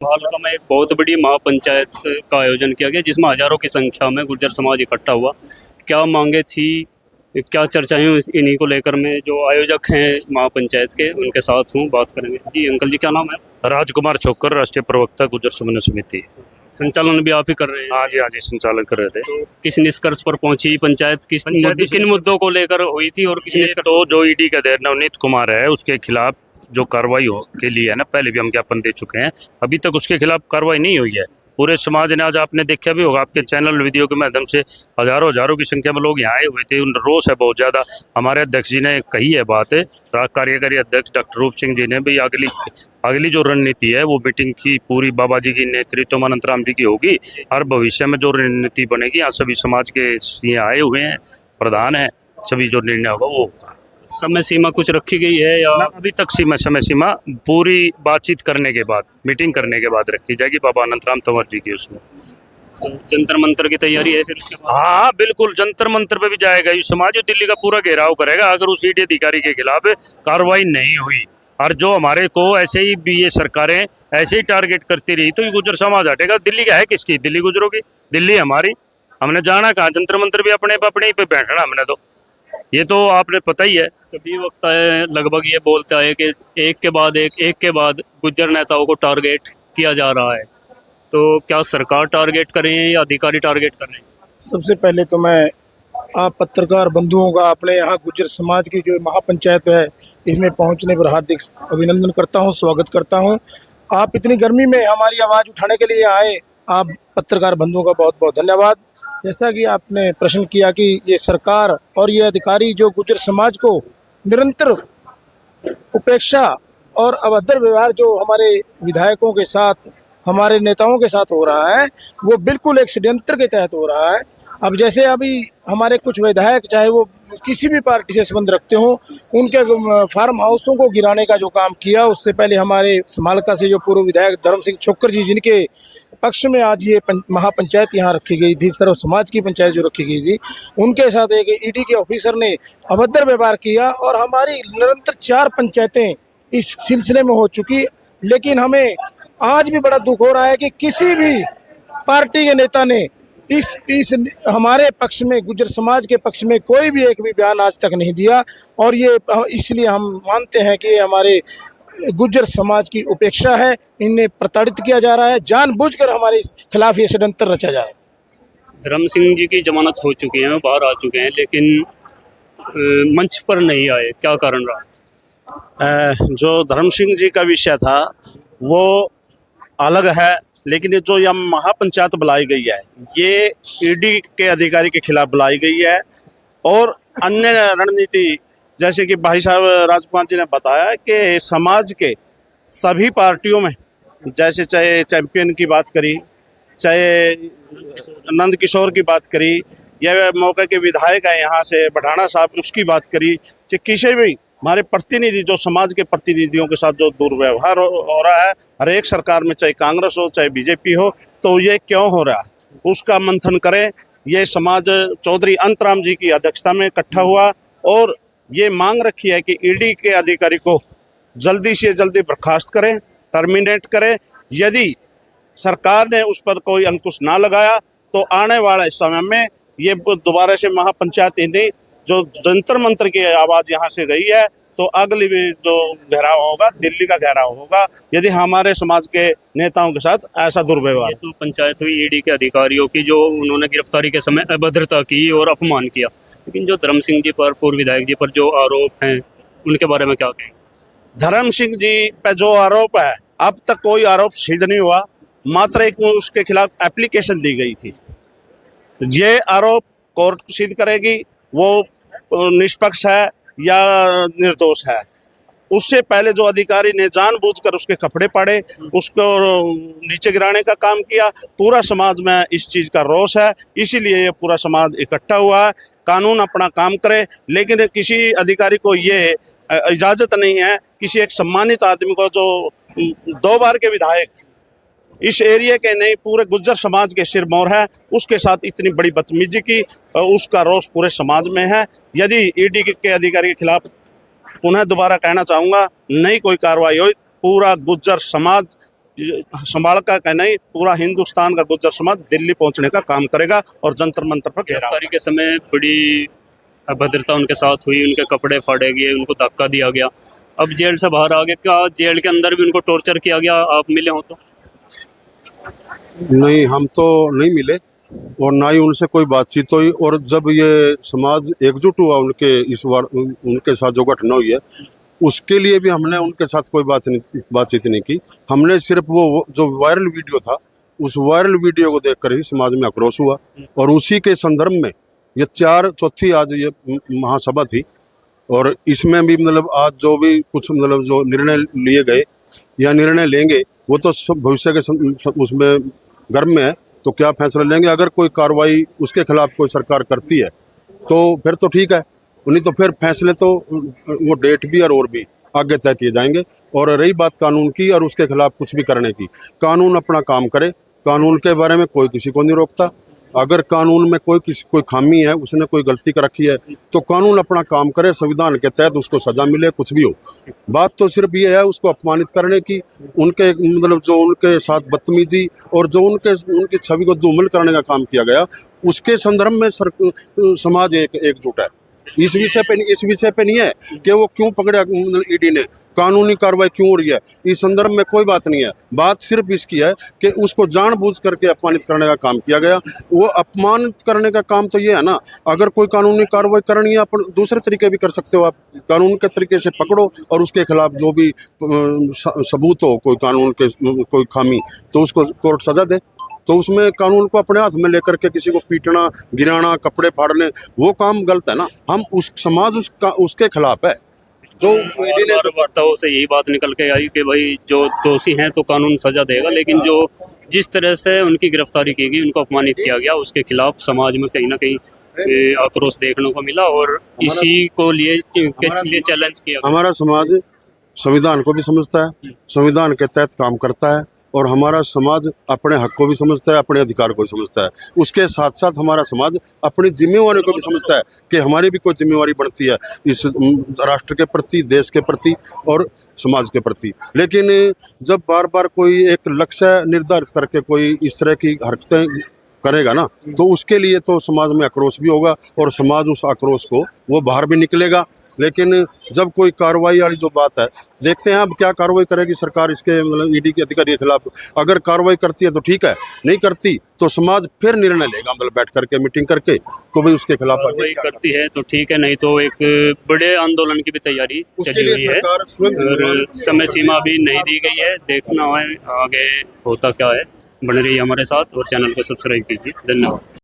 भालका में एक बहुत बड़ी महापंचायत का आयोजन किया गया जिसमें हजारों की संख्या में गुर्जर समाज इकट्ठा हुआ। क्या मांगे थी, क्या चर्चाएं हुई इन्हीं को लेकर? मैं जो आयोजक हैं महापंचायत के उनके साथ हूँ, बात करेंगे। जी अंकल जी, क्या नाम है? राजकुमार छोकर, राष्ट्रीय प्रवक्ता गुर्जर समन्वय समिति। संचालन भी आप ही कर रहे हैं? हाँ जी, संचालन कर रहे थे। तो किस निष्कर्ष पर पहुंची पंचायत? किन मुद्दों को लेकर हुई थी और किस निष्कर्ष? तो जो ईडी का अध्यक्ष नवनीत कुमार है उसके खिलाफ जो कार्रवाई हो के लिए है ना, पहले भी हम ज्ञापन दे चुके हैं, अभी तक उसके खिलाफ कार्रवाई नहीं हुई है। पूरे समाज ने, आज आपने देखा भी होगा आपके चैनल वीडियो के माध्यम से, हजारों की संख्या में लोग यहाँ आए हुए थे। उन रोष है बहुत ज़्यादा। हमारे अध्यक्ष जी ने कही है बात, कार्यकारी अध्यक्ष डॉक्टर रूप सिंह जी ने भी, अगली जो रणनीति है वो मीटिंग की पूरी बाबा जी की नेतृत्व में अनंतराम जी की होगी और भविष्य में जो रणनीति बनेगी, यहाँ सभी समाज के ये आए हुए हैं, प्रधान है, सभी जो निर्णय होगा वो होगा। समय सीमा कुछ रखी गई है या अभी तक समय सीमा पूरी बातचीत करने के बाद, मीटिंग करने के बाद रखी जाएगी बाबा अनंतराम तंवर जी की। उसमें जंतर मंतर की तैयारी है फिर उसके बाद? हाँ बिल्कुल, जंतर मंतर पे भी जाएगा। ये समाज दिल्ली का पूरा घेराव करेगा अगर उस ईडी अधिकारी के खिलाफ कार्रवाई नहीं हुई। और जो हमारे को ऐसे ही भी ये सरकारें ऐसे ही टारगेट करती रही तो ये गुर्जर समाज हटेगा। दिल्ली का है किसकी? दिल्ली गुजरों की, दिल्ली हमारी। हमने जाना कहाँ? जंतर मंतर भी अपने पे बैठना हमने। तो ये तो आपने पता ही है। सभी वक्त लगभग ये बोलता है कि एक के बाद गुर्जर नेताओं को टारगेट किया जा रहा है। तो क्या सरकार टारगेट कर रही है या अधिकारी टारगेट कर रहे हैं? सबसे पहले तो मैं आप पत्रकार बंधुओं का अपने यहाँ गुर्जर समाज की जो महापंचायत है इसमें पहुँचने पर हार्दिक अभिनंदन करता हूँ, स्वागत करता हूँ। आप इतनी गर्मी में हमारी आवाज़ उठाने के लिए आए, आप पत्रकार बंधुओं का बहुत बहुत धन्यवाद। जैसा कि आपने प्रश्न किया कि ये सरकार और ये अधिकारी जो गुर्जर समाज को निरंतर उपेक्षा और अभद्र व्यवहार जो हमारे विधायकों के साथ, हमारे नेताओं के साथ हो रहा है, वो बिल्कुल एक षड्यंत्र के तहत हो रहा है। अब जैसे अभी हमारे कुछ विधायक, चाहे वो किसी भी पार्टी से संबंध रखते हों, उनके फार्म हाउसों को गिराने का जो काम किया, उससे पहले हमारे समालका से जो पूर्व विधायक धर्म सिंह छोकर जी, जिनके पक्ष में आज ये महापंचायत यहाँ रखी गई थी, सर्व समाज की पंचायत जो रखी गई थी, उनके साथ एक ईडी के ऑफिसर ने अभद्र व्यवहार किया। और हमारी निरंतर 4 पंचायतें इस सिलसिले में हो चुकी। लेकिन हमें आज भी बड़ा दुख हो रहा है कि किसी भी पार्टी के नेता ने इस हमारे पक्ष में, गुर्जर समाज के पक्ष में कोई भी एक भी बयान आज तक नहीं दिया। और ये इसलिए हम मानते हैं कि हमारे गुर्जर समाज की उपेक्षा है, इन्हें प्रताड़ित किया जा रहा है, जानबूझकर हमारे खिलाफ ये षड्यंत्र रचा जा रहा है। धर्म सिंह जी की जमानत हो चुकी है, बाहर आ चुके हैं, लेकिन मंच पर नहीं आए, क्या कारण रहा? जो धर्म सिंह जी का विषय था वो अलग है, लेकिन ये जो यह महापंचायत बुलाई गई है ये ईडी के अधिकारी के खिलाफ बुलाई गई है। और अन्य रणनीति, जैसे कि भाई साहब राजकुमार जी ने बताया कि समाज के सभी पार्टियों में, जैसे चाहे चैंपियन की बात करी, चाहे नंद किशोर की बात करी, या मौके के विधायक हैं यहाँ से बढ़ाना साहब, उसकी बात करी, चाहे किसी भी हमारे प्रतिनिधि, जो समाज के प्रतिनिधियों के साथ जो दुर्व्यवहार हो रहा है हर एक सरकार में, चाहे कांग्रेस हो चाहे बीजेपी हो, तो ये क्यों हो रहा है उसका मंथन करें। ये समाज चौधरी अनंतराम जी की अध्यक्षता में इकट्ठा हुआ और ये मांग रखी है कि ईडी के अधिकारी को जल्दी से जल्दी बर्खास्त करें, टर्मिनेट करें। यदि सरकार ने उस पर कोई अंकुश ना लगाया तो आने वाले समय में ये दोबारा से महापंचायत नहीं, जो जंतर मंतर की आवाज़ यहाँ से गई है, तो अगली भी जो घेराव होगा दिल्ली का घेराव होगा यदि हमारे समाज के नेताओं के साथ ऐसा दुर्व्यवहार। तो पंचायत हुई ईडी के अधिकारियों की, जो उन्होंने गिरफ्तारी के समय अभद्रता की और अपमान किया, लेकिन जो धर्म सिंह जी पर, पूर्व विधायक जी पर जो आरोप हैं, उनके बारे में क्या कहेंगे? धर्म सिंह जी पर जो आरोप है, अब तक कोई आरोप सिद्ध नहीं हुआ, मात्र एक उसके खिलाफ एप्लीकेशन दी गई थी। ये आरोप कोर्ट सिद्ध करेगी वो निष्पक्ष है या निर्दोष है। उससे पहले जो अधिकारी ने जानबूझकर उसके कपड़े पाड़े, उसको नीचे गिराने का काम किया, पूरा समाज में इस चीज़ का रोष है, इसीलिए ये पूरा समाज इकट्ठा हुआ है। कानून अपना काम करे, लेकिन किसी अधिकारी को ये इजाज़त नहीं है, किसी एक सम्मानित आदमी को, जो 2 बार के विधायक इस एरिया के नहीं पूरे गुर्जर समाज के सिरमौर है, उसके साथ इतनी बड़ी बदतमीजी की, उसका रोष पूरे समाज में है। यदि ईडी के अधिकारी के खिलाफ, पुनः दोबारा कहना चाहूँगा, नहीं कोई कार्रवाई हो, पूरा गुर्जर समाज संभाल का कहना ही पूरा हिंदुस्तान का गुर्जर समाज दिल्ली पहुंचने का काम करेगा और जंतर मंतर पर घेराव। गिरफ्तारी के समय बड़ी अभद्रता उनके साथ हुई, उनके कपड़े फाड़े गए, उनको धक्का दिया गया। अब जेल से बाहर आ गए, क्या जेल के अंदर भी उनको टॉर्चर किया गया? आप मिले हो तो? नहीं, हम तो नहीं मिले और ना ही उनसे कोई बातचीत हुई। और जब ये समाज एकजुट हुआ उनके इस बार उनके साथ जो घटना हुई है उसके लिए भी हमने उनके साथ कोई बातचीत नहीं की। हमने सिर्फ वो जो वायरल वीडियो था उस वायरल वीडियो को देखकर ही समाज में आक्रोश हुआ और उसी के संदर्भ में ये चौथी आज ये महासभा थी। और इसमें भी मतलब आज जो भी कुछ मतलब जो निर्णय लिए गए या निर्णय लेंगे वो तो सब भविष्य के उसमें गर्भ में है, तो क्या फैसला लेंगे। अगर कोई कार्रवाई उसके खिलाफ कोई सरकार करती है तो फिर तो ठीक है, नहीं तो फिर फैसले तो वो डेट भी और भी आगे तय किए जाएंगे। और रही बात कानून की और उसके खिलाफ कुछ भी करने की, कानून अपना काम करे, कानून के बारे में कोई किसी को नहीं रोकता। अगर कानून में कोई खामी है, उसने कोई गलती कर रखी है तो कानून अपना काम करे, संविधान के तहत उसको सजा मिले, कुछ भी हो। बात तो सिर्फ ये है उसको अपमानित करने की, उनके मतलब जो उनके साथ बदतमीजी और जो उनकी छवि को धूमिल करने का काम किया गया, उसके संदर्भ में समाज एकजुट है। इस विषय पे नहीं है कि वो क्यों पकड़ा ईडी ने, कानूनी कार्रवाई क्यों हो रही है, इस संदर्भ में कोई बात नहीं है। बात सिर्फ इसकी है कि उसको जानबूझ करके अपमानित करने का काम किया गया। वो अपमानित करने का काम तो ये है ना, अगर कोई कानूनी कार्रवाई करनी है अपन दूसरे तरीके भी कर सकते हो, आप कानून के तरीके से पकड़ो और उसके खिलाफ जो भी सबूत हो कोई कानून के कोई खामी, तो उसको कोर्ट सजा दे। तो उसमें कानून को अपने हाथ में लेकर के किसी को पीटना, गिराना, कपड़े फाड़ने, वो काम गलत है ना। हम उस समाज उसके खिलाफ है जो वक्ताओं से यही बात निकल के आई कि भाई जो दोषी हैं तो कानून सजा देगा, लेकिन जो जिस तरह से उनकी गिरफ्तारी की गई, उनको अपमानित किया गया, उसके खिलाफ समाज में कहीं ना कहीं आक्रोश देखने को मिला और इसी को लिए चैलेंज किया। हमारा समाज संविधान को भी समझता है, संविधान के तहत काम करता है और हमारा समाज अपने हक को भी समझता है, अपने अधिकार को भी समझता है। उसके साथ साथ हमारा समाज अपनी जिम्मेवारी को भी समझता है कि हमारी भी कोई जिम्मेवारी बनती है इस राष्ट्र के प्रति, देश के प्रति और समाज के प्रति। लेकिन जब बार बार कोई एक लक्ष्य निर्धारित करके कोई इस तरह की हरकतें करेगा ना, तो उसके लिए तो समाज में आक्रोश भी होगा और समाज उस आक्रोश को वो बाहर भी निकलेगा। लेकिन जब कोई कार्रवाई वाली जो बात है, देखते हैं अब क्या कार्रवाई करेगी सरकार इसके मतलब ईडी के अधिकारी के खिलाफ। अगर कार्रवाई करती है तो ठीक है, नहीं करती तो समाज फिर निर्णय लेगा, मतलब बैठ करके मीटिंग करके तो भाई उसके खिलाफ कार्रवाई करती है तो ठीक है, नहीं तो एक बड़े आंदोलन की भी तैयारी चली हुई है और समय सीमा भी नहीं दी गई है। देखना है आगे होता क्या है। बने रहिए हमारे साथ और चैनल को सब्सक्राइब कीजिए। धन्यवाद।